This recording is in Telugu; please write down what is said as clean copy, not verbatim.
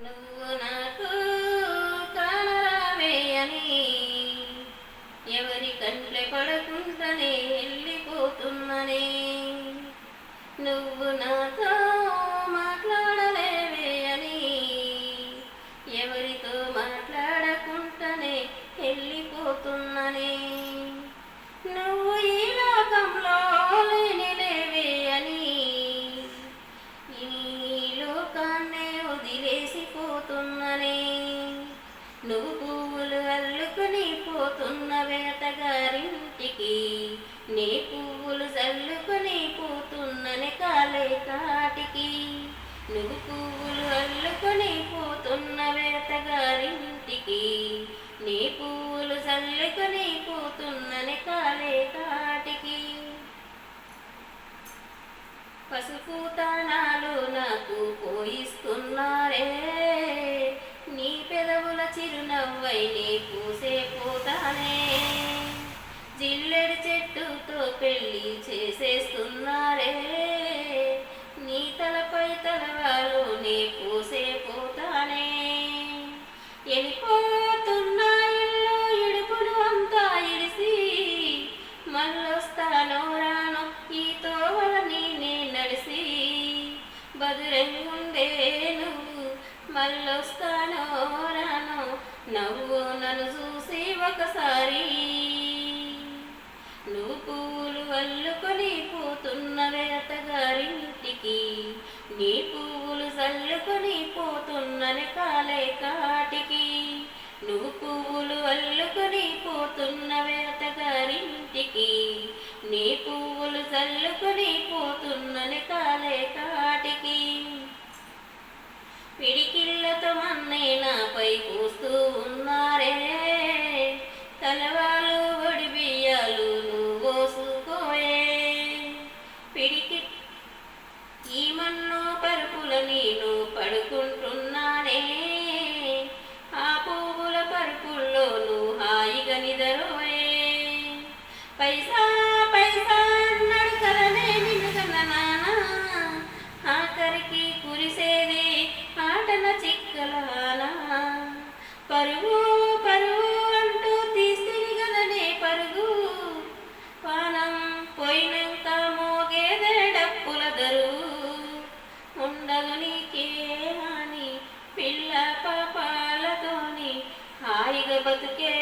నువ్వు నాకు కానరావే అని ఎవరి కంట్లే పడకుండానే వెళ్ళిపోతున్ననే. నువ్వు నాతో మాట్లాడలేవే అని ఎవరితో మాట్లాడకుండానే వెళ్ళిపోతున్ననే. నువ్వు ఈ లోకంలో లేనిలేవే అని ఈ లోకాన్నే వదిలేసిపోతున్ననే. నువ్వు పువ్వులు అల్లుకుని పోతున్న వేటగారింటికి, నీ పువ్వులు చల్లుకొని పోతున్ననే కాలే కాటికి. నువ్వు పువ్వులు అల్లుకొని పోతున్న వేటగారింటికి, నీ పువ్వులు చల్లుకొని పోతున్ననే కాలే కాటికి. పసుపు తాళాలు నాకు పోయిస్తున్నారే, నీ పెదవుల చిరునవ్వై నీ పూసే పోతానే. జిల్లెడి చెట్టుతో పెళ్లి చేసేస్తున్నారే, నీ తలపై తలవాలు నీ పూసే పోతానే. వెళ్ళిపోతున్నా ఇల్లు ఇడుపులు అంతా ఇడిసి, మళ్ళొస్తానో రాను ఈ తోవలని నే నడిసి. బదురంగుండే నువ్వు మళ్ళొస్తానో రాను, నవ్వు నన్ను చూసి ఒకసారి. నువ్వు పువ్వులు అల్లుకొని పోతున్న వేటగారింటికి, నీ పువ్వులు చల్లుకొని పోతున్ననే కాలే కాటికి. నువ్వు పువ్వులు అల్లుకొని పోతున్న వేటగారింటికి, నీ పువ్వులు చల్లుకొని పోతున్ననే కాలే కాటికి. పిడికిళ్ళతో మన్నే నాపై పూస్తూ ఉన్నారే, తలవాలు ఒడి బియ్యాలు నువ్వోసుకోయే. పిడికి ఈ మన్ను పరుపుల నేను పడుకుంటున్నానే, ఆ పువ్వుల పరుపుల్లో నువ్వు హాయిగా నిదరోయే. పైసా పైసా అన్నాడు కదనే నిన్ను కన్న నాన్న, ఆఖరికి కురిసేది ఆటన చిక్కలానా. పరుగు పరుగు అంటూ తీసిరి గదనే పరుగు, పానం పోయినాక మోగేదే డప్పుల దరువు. ఉండదు నీకే హాని పిల్ల పాపాలతోని హాయిగా బతుకే